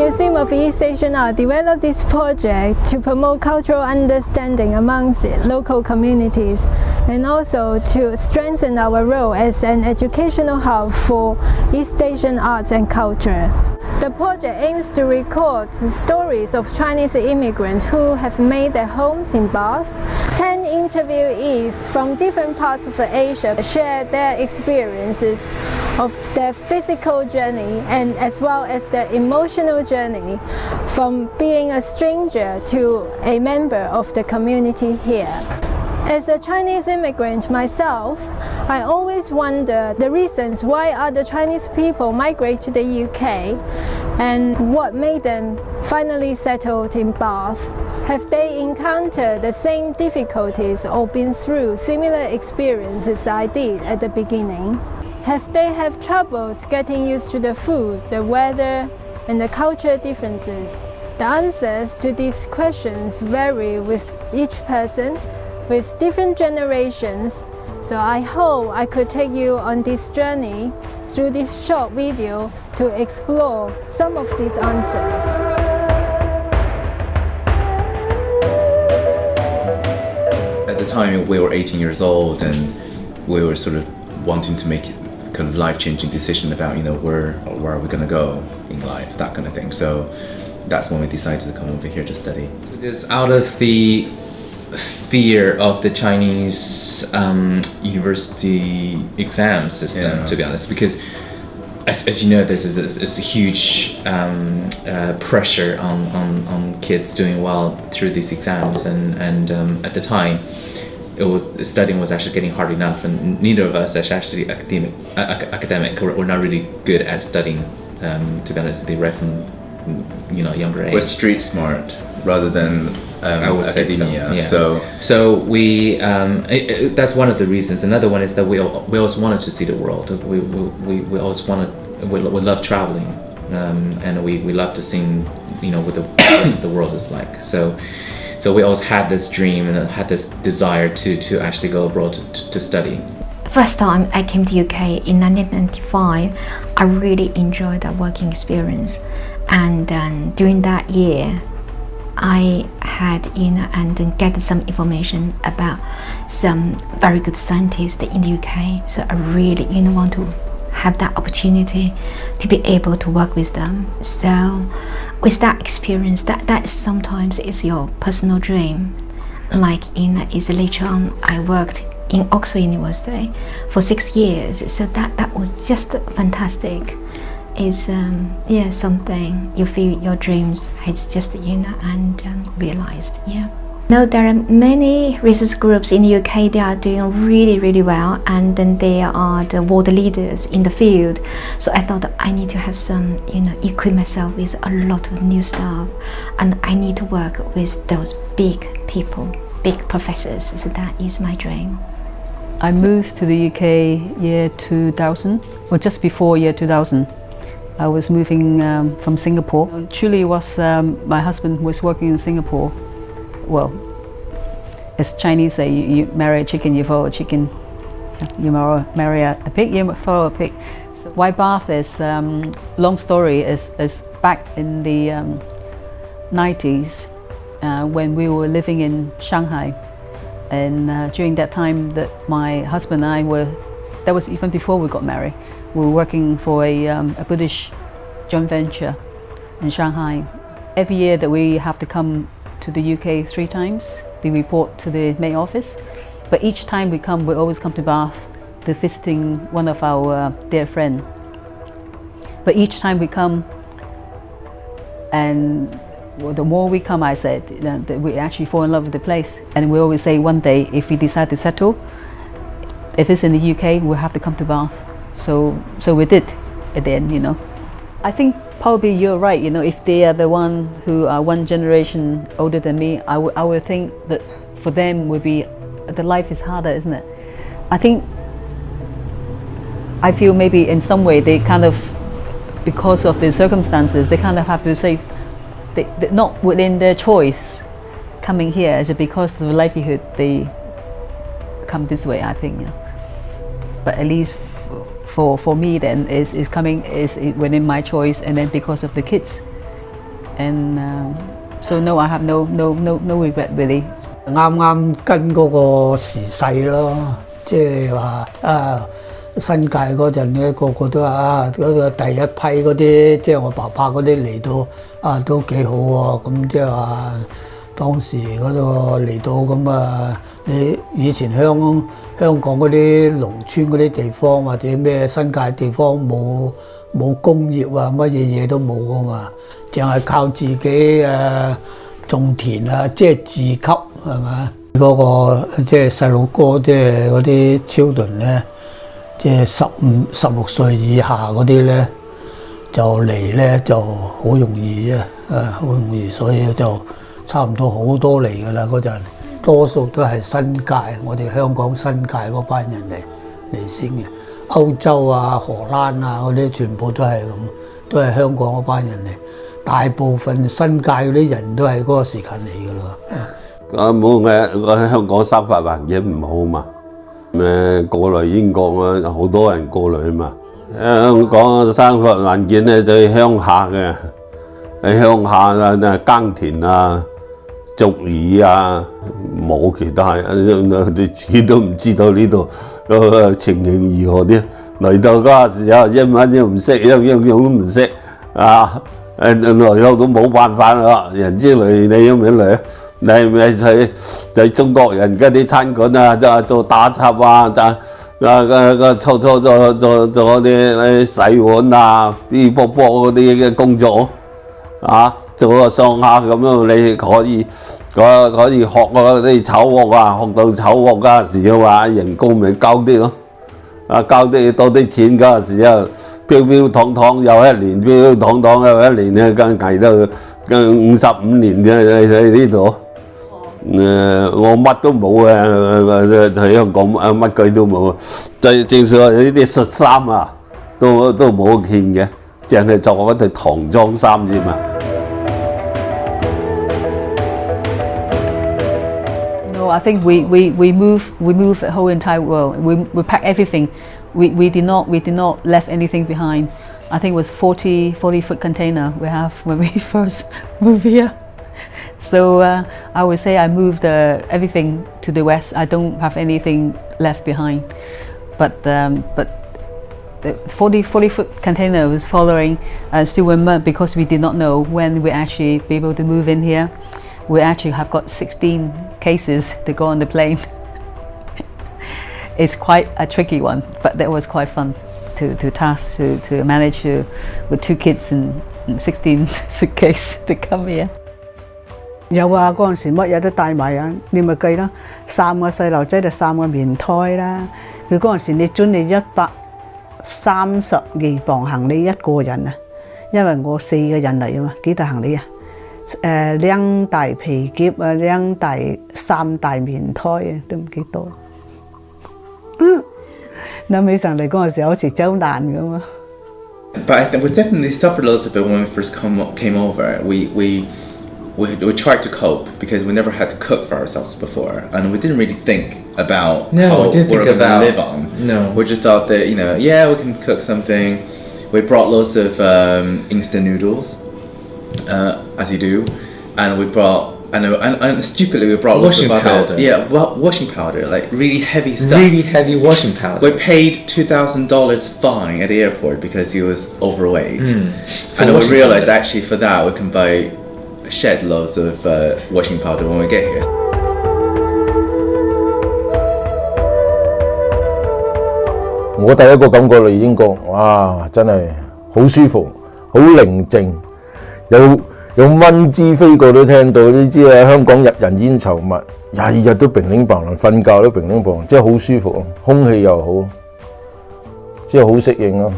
Museum of East Asian Art developed this project to promote cultural understanding amongst local communities and also to strengthen our role as an educational hub for East Asian arts and culture. The project aims to record the stories of Chinese immigrants who have made their homes in Bath. 10 interviewees from different parts of Asia share their experiences of their physical journey and as well as their emotional journey from being a stranger to a member of the community here. As a Chinese immigrant myself, I always wonder the reasons why other Chinese people migrate to the UK and what made them finally settled in Bath. Have they encountered the same difficulties or been through similar experiences I did at the beginning? Have they had troubles getting used to the food, the weather, and the cultural differences? The answers to these questions vary with each person, with different generations, so I hope I could take you on this journey through this short video to explore some of these answers. At the time we were 18 years old and we were sort of wanting to make kind of life-changing decision about, you know, where are we going to go in life, that kind of thing. So that's when we decided to come over here to study. Because out of the fear of the Chinese university exam system, to be honest, because as you know, this is a huge pressure on kids doing well through these exams, and at the time studying was actually getting hard enough, and neither of us is actually academic. We're not really good at studying, to be honest with you, right from a younger age. We're street smart rather than I would academia. Say so we that's one of the reasons. Another one is that we always wanted to see the world. We always we love traveling, and we love to see what the rest of the world is like. So we always had this dream and had this desire to actually go abroad to study. First time I came to UK in 1995, I really enjoyed that working experience, and during that year I had and then gathered some information about some very good scientists in the UK. So I really want to have that opportunity to be able to work with them. So with that experience, that sometimes is your personal dream. Like later on, I worked in Oxford University for 6 years. So that was just fantastic. Is something you feel your dreams has just realized. Now there are many research groups in the UK. They are doing really well, and then they are the world leaders in the field. So I thought that I need to have some equip myself with a lot of new stuff, and I need to work with those big people, big professors. So that is my dream. I moved to the UK year 2000, or just before year 2000. I was moving from Singapore. Truly was my husband was working in Singapore. Well, as Chinese say, you marry a chicken, you follow a chicken. You marry a pig, you follow a pig. So why Bath is, long story, is back in the 90s when we were living in Shanghai. And during that time that my husband and I that was even before we got married. We were working for a British joint venture in Shanghai. Every year that we have to come to the UK 3 times, we report to the main office. But each time we come, we always come to Bath to visiting one of our dear friends. But each time we come, and the more we come, I said, that we actually fall in love with the place. And we always say one day, if we decide to settle, if it's in the UK, we'll have to come to Bath. So we did at the end, I think probably you're right, if they are the one who are one generation older than me, I would think that for them would be, the life is harder, isn't it? I feel maybe in some way they kind of, because of the circumstances, they kind of have to say, they're not within their choice coming here, is it because of the livelihood they come this way, I think. But at least for me then is within my choice, and then because of the kids and so no, I have no regret really. 啱啱跟嗰個時勢咯，即係話新界嗰陣咧，個個都話嗰個第一批嗰啲，即係我爸爸嗰啲嚟到都幾好喎，咁即係話當時嗰個嚟到咁你以前香港嗰啲農村嗰啲地方或者咩新界地方冇工業乜嘢都冇噶嘛，淨係靠自己種田即係自給係嘛？嗰個即係細路哥，即係嗰啲 children 咧，即係16歲以下嗰啲咧，就嚟咧就好容易好容易，所以就差唔多好多嚟㗎啦嗰陣，多數都係新界，我哋香港新界嗰班人嚟先嘅，歐洲荷蘭嗰啲全部都係咁，都係香港嗰班人嚟。大部分新界嗰啲人都係嗰個時間嚟㗎咯。冇嘅，香港生活環境唔好嘛，過嚟英國好多人過嚟嘛。香港生活環境咧就係鄉下嘅，喺鄉下耕田捉魚冇其他，你自己都唔知道呢度情形如何啲。嚟到嗰陣時候英文都唔識，樣都唔識來到都冇辦法啦，人之類你有咩嚟？你咪喺中國人嗰啲餐館就做打雜初做啲洗碗啲卜嗰啲嘅工作做個上下咁樣，你可以學嗰啲炒鑊學到炒鑊嗰陣時候人工咪高啲咯，交啲多啲錢嗰陣時候。飄飄堂堂又一年，飄飄堂堂又一年咧，跟捱到55年喺呢度。我乜都冇喺香港乜鬼都冇，正所謂呢啲恤衫都冇件嘅，淨係作嗰對唐裝衫啫嘛。No, I think we move the whole entire world. We pack everything. We did not left anything behind. I think it was 40-foot container we have when we first moved here. So I would say I moved everything to the west. I don't have anything left behind. But the 40-foot container was following still in mud because we did not know when we actually be able to move in here. We actually have got 16 cases to go on the plane. It's quite a tricky one, but that was quite fun to manage with 2 kids and 16 suitcases to come here. 有嗰陣時乜嘢都帶埋你咪計啦，3個細路仔就3個棉胎啦。佢嗰陣時你準你132磅行李一個人因為我4個人嚟嘛，幾大行李2大皮夾3大棉胎都唔幾多。諗起上嚟嗰陣時好似走難咁啊。But I think we definitely suffered a little bit when we first came over. We tried to cope because we never had to cook for ourselves before, and we didn't really think about how we're going to live on. No, we just thought that we can cook something. We brought loads of instant noodles, as you do, and we brought. And stupidly we brought washing powder. Washing powder, like really heavy stuff. Really heavy washing powder. We paid $2,000 fine at the airport because he was overweight. And then we realized actually for that we can buy shed loads of washing powder when we get here. 我第一個感覺嚟英國，哇！真係好舒服，好寧靜，有蚊滋飛過都聽到，你知香港人煙稠密，日都乒鈴乓啷，瞓覺都乒鈴乓啷，真係好舒服，空氣又好，即係好適應咯。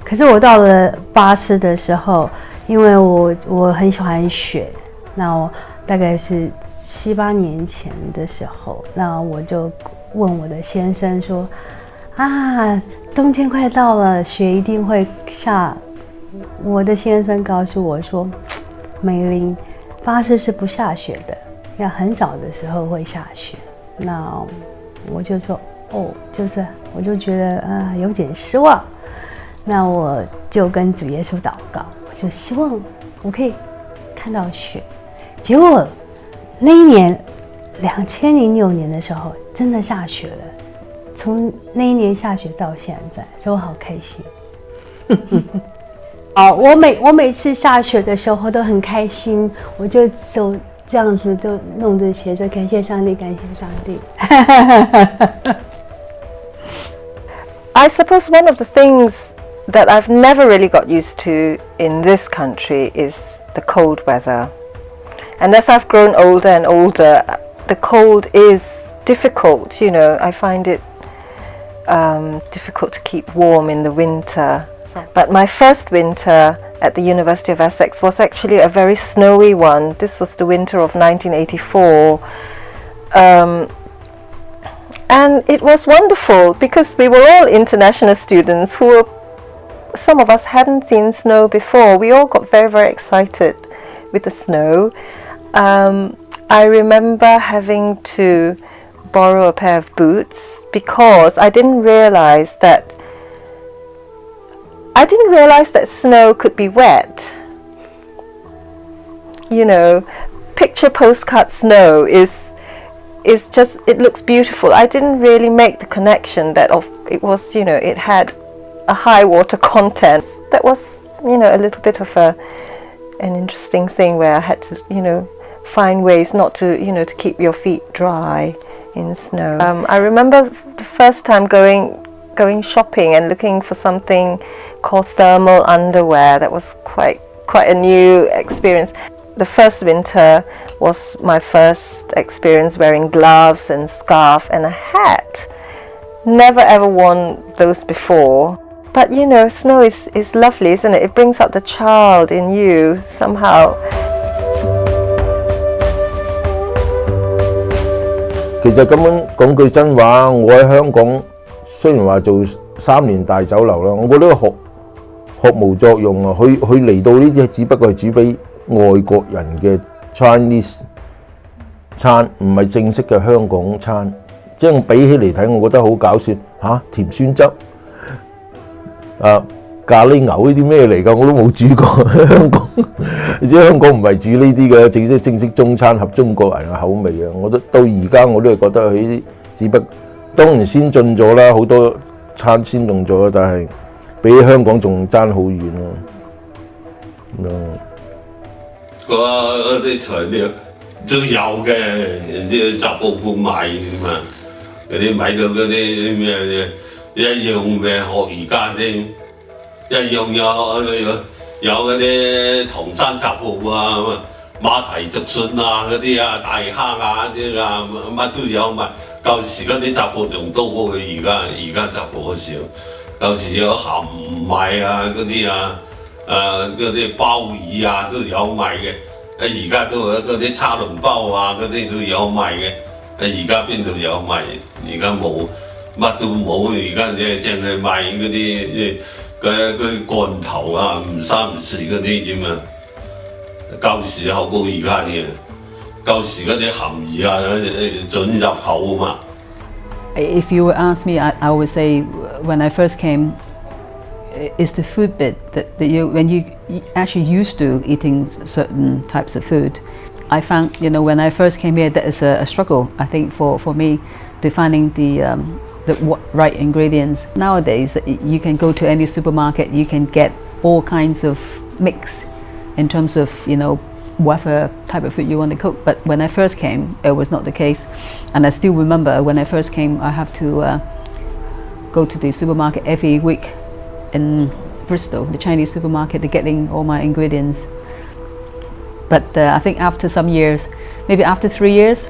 可是我到了巴士的时候，因为我很喜欢雪，那我大概是7、8年前的时候，那我就问我的先生说：“冬天快到了，雪一定会下。”我的先生告诉我说：“美玲，巴士是不下雪的，要很早的时候会下雪。”那我就说：“我就觉得有点失望。”那我就跟主耶稣祷告，我就希望我可以看看到雪。结果那一年2006年的时候，真的下雪了。从那一年下雪到现在，所以我好开心。我每次下雪的时候都很开心，我就手这样子就弄这些，就感谢上帝，感谢上帝。I suppose one of the things that I've never really got used to in this country is the cold weather. And as I've grown older and older, the cold is difficult, you know, I find it difficult to keep warm in the winter. But my first winter at the University of Essex was actually a very snowy one. This was the winter of 1984. And it was wonderful because we were all international students who were, some of us hadn't seen snow before. We all got very, very excited with the snow. I remember having to borrow a pair of boots because I didn't realize that snow could be wet. You know, picture postcard snow is just, it looks beautiful. I didn't really make the connection that it was, you know, it had a high water content. That was, you know, a little bit of an interesting thing where I had to, you know, find ways not to, you know, to keep your feet dry in snow. I remember the first time going shopping and looking for something called thermal underwear. That was quite a new experience. The first winter was my first experience wearing gloves and scarf and a hat. Never ever worn those before. But you know, snow is lovely, isn't it? It brings out the child in you somehow. 其實根本講句真話，我喺香港雖然話做3年大酒樓啦，我覺得學無作用啊！佢嚟到呢啲只不過係煮俾外國人嘅 Chinese 餐，唔係正式嘅香港餐。即係比起嚟睇，我覺得好搞笑嚇，甜酸汁咖喱牛呢啲咩嚟㗎？我都冇煮過香港，你知香港唔係煮呢啲嘅正式中餐合中國人嘅口味啊！我都到而家我都係覺得佢啲只不當然先進咗啦，好多餐先進咗，但係比起香港仲爭好遠咯。嗰啲材料都有嘅，人哋雜貨鋪賣㗎嘛，嗰啲買到嗰啲咩一樣咩學而家啲。一樣有嗰啲唐山雜鋪啊、馬蹄竹筍啊嗰啲啊、大蝦啊啲啊，乜都有賣。舊時嗰啲雜貨仲多過佢而家雜貨好少。舊時有鹹米啊嗰啲啊，嗰啲鮑魚啊都有賣嘅。而家都嗰啲叉輪包啊嗰啲都有賣嘅。而家邊度有賣？而家冇，乜都冇。而家淨係賣嗰啲。嗰啲罐頭啊，唔三唔四嗰啲啫嘛。舊時好過而家啲，舊時嗰啲鹹魚啊準入口啊嘛。If you would ask me, I would say when I first came, it's the food bit that when you actually used to eating certain types of food. I found, you know, when I first came here, that is a struggle, I think, for me, defining the right ingredients. Nowadays, you can go to any supermarket, you can get all kinds of mix in terms of, you know, whatever type of food you want to cook. But when I first came, it was not the case. And I still remember when I first came, I have to go to the supermarket every week in Bristol, the Chinese supermarket, to getting all my ingredients. But I think after some years, maybe after 3 years,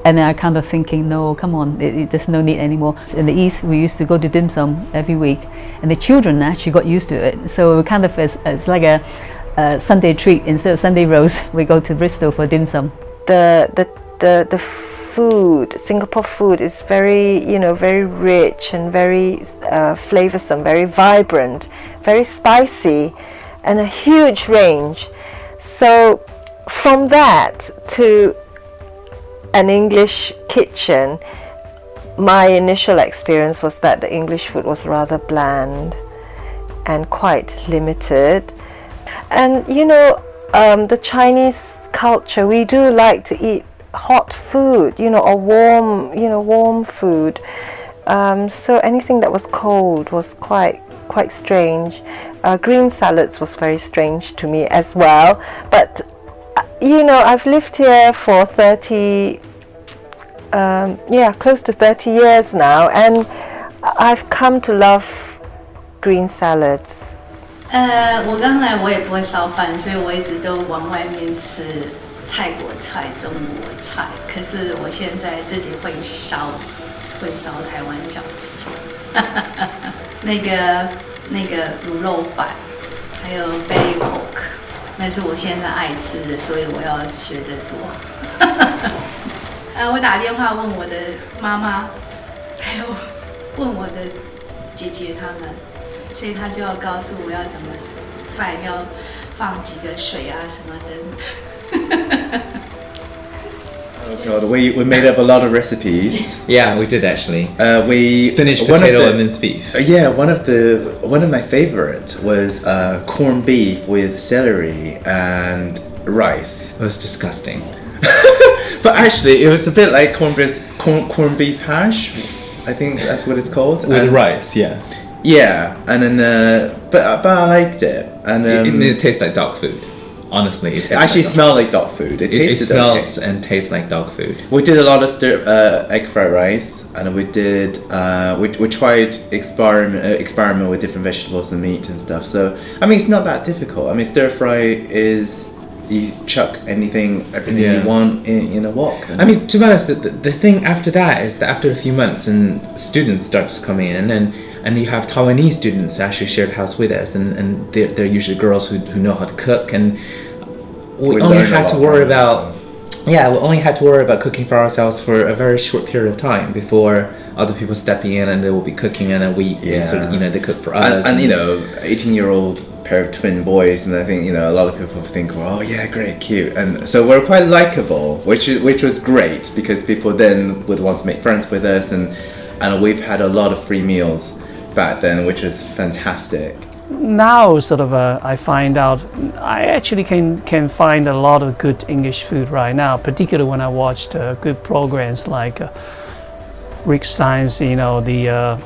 and then I kind of thinking, no, come on, there's no need anymore. In the East, we used to go to dim sum every week, and the children actually got used to it. So kind of it's like a Sunday treat. Instead of Sunday roast, we go to Bristol for dim sum. The food, Singapore food, is very, you know, very rich and very flavoursome, very vibrant, very spicy, and a huge range. So from that to an English kitchen, my initial experience was that the English food was rather bland and quite limited. And you know, the Chinese culture, we do like to eat hot food, or warm food. So anything that was cold was quite strange. Green salads was very strange to me as well. But I've lived here for close to 30 years now, and I've come to love green salads. 我刚来我也不会烧饭，所以我一直都往外面吃泰国菜、中国菜。可是我现在自己会烧台湾小吃，那个卤肉饭，还有 belly pork， 那是我现在爱吃的，所以我要学着做。我打电话问我的妈妈，还有问我的姐姐她们。所以他就要告诉我要怎么饭要放几个水啊什么的。Oh god, we made up a lot of recipes. Yeah, we did actually. We spinach, potato, and minced beef. Yeah, one of my favorite was corned beef with celery and rice. It was disgusting. But actually, it was a bit like corned beef hash. I think that's what it's called. With rice, yeah. Yeah, and then but I liked it, and it tastes like dog food. Honestly, it actually smelled like dog food. It smells and tastes like dog food. We did a lot of egg fried rice, and we did we tried experiment with different vegetables and meat and stuff. So I mean, it's not that difficult. I mean, stir fry is you chuck everything you want in a wok. I mean, to be honest, the thing after that is that after a few months and students start to come in and you have Taiwanese students actually share the house with us, and they're usually girls who know how to cook, and we only had to worry about cooking for ourselves for a very short period of time before other people stepping in and they will be cooking, and then we sort of, they cook for us. And 18-year-old pair of twin boys, and I think a lot of people think, oh yeah, great, cute, and so we're quite likable, which was great because people then would want to make friends with us, and we've had a lot of free meals back then, which was fantastic. Now sort of I find out I actually can find a lot of good English food right now, particularly when I watched good programs like Rick Steins, the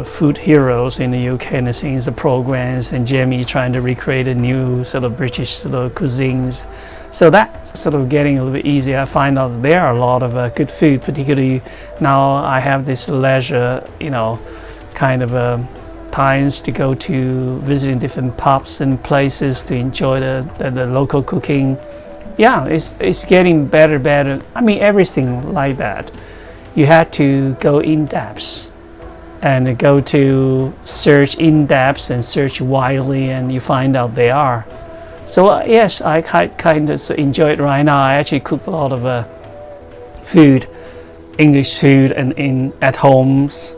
food heroes in the UK and the things, the programs, and Jamie trying to recreate a new sort of British sort of cuisines. So that's sort of getting a little bit easier. I find out there are a lot of good food, particularly now I have this leisure, kind of times to go to visiting different pubs and places to enjoy the local cooking. Yeah, it's getting better. I mean, everything like that. You had to go in depth and go to search in depth and search widely, and you find out they are. So yes, I kind of enjoy it right now. I actually cook a lot of food, English food, and at homes,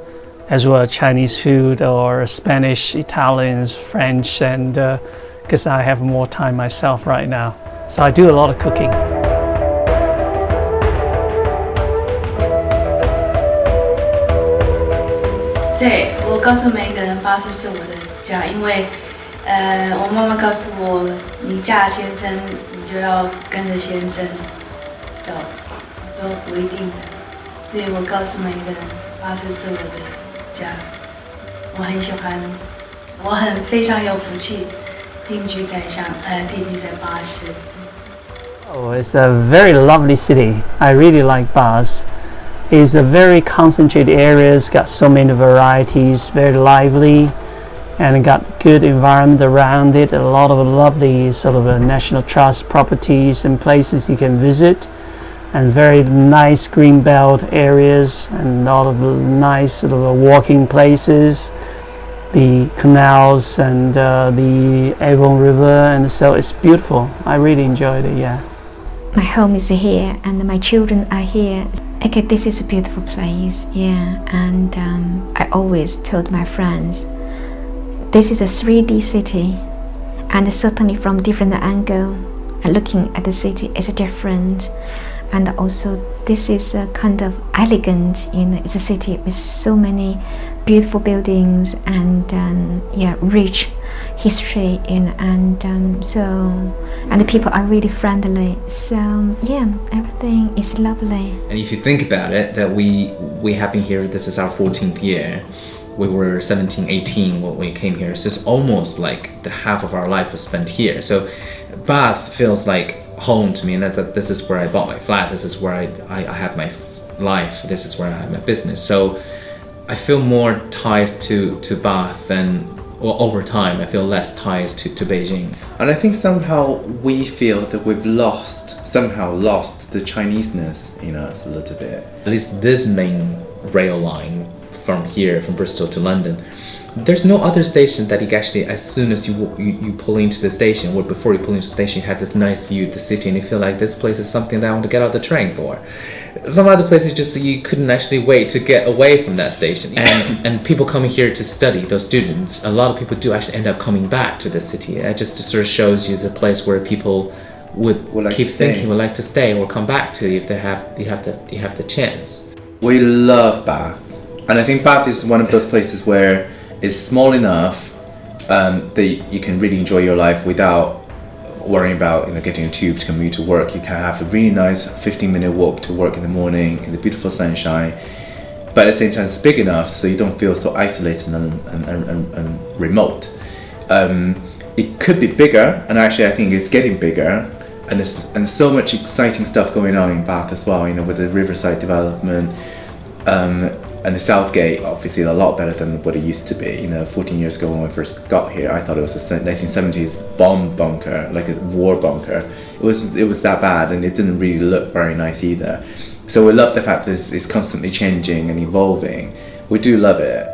as well as Chinese food or Spanish, Italians, French, and because I have more time myself right now. So I do a lot of cooking. 对，我告诉每一个人，巴士是我的家，因为我妈妈告诉我，你嫁先生，你就要跟着先生走。我说不一定的，所以我告诉每一个人，巴士是我的家。我很喜欢，我非常有福气，定居在巴士。Oh, it's a very lovely city. I really like Bars. It's a very concentrated areas, got so many varieties, very lively, and got good environment around it. A lot of lovely sort of national trust properties and places you can visit, and very nice green belt areas, and a lot of nice sort of walking places, the canals and the Avon River, and so it's beautiful. I really enjoyed it. Yeah. My home is here, and my children are here. Okay, this is a beautiful place, yeah, and I always told my friends, this is a 3D city, and certainly from different angle, looking at the city is different, and also this is a kind of elegant, it's a city with so many beautiful buildings and rich history and the people are really friendly, so everything is lovely. And if you think about it, that we have been here, this is our 14th year. We were 17, 18 when we came here, so it's almost like the half of our life was spent here. So Bath feels like home to me, and that this is where I bought my flat, this is where I had my life, this is where I had my business. So I feel more ties to Bath than, well, over time I feel less ties to Beijing. And I think somehow we feel that we've lost the Chineseness in us a little bit. At least this main rail line from here, from Bristol to London, there's no other station that you can actually, as soon as you pull into the station, or before you pull into the station, you have this nice view of the city and you feel like this place is something that I want to get out of the train for. Some other places just you couldn't actually wait to get away from that station. And people coming here to study, those students, a lot of people do actually end up coming back to the city. It just sort of shows you the place where people would like keep thinking, would like to stay or come back to if you have the chance. We love Bath, and I think Bath is one of those places where it's small enough that you can really enjoy your life without worrying about getting a tube to commute to work. You can have a really nice 15-minute walk to work in the morning in the beautiful sunshine, but at the same time it's big enough so you don't feel so isolated and remote. It could be bigger, and actually I think it's getting bigger, and there's so much exciting stuff going on in Bath as well, with the Riverside development, and the Southgate obviously a lot better than what it used to be. 14 years ago when I first got here, I thought it was a 1970s bomb bunker, like a war bunker. It was that bad, and it didn't really look very nice either. So we love the fact that it's constantly changing and evolving. We do love it.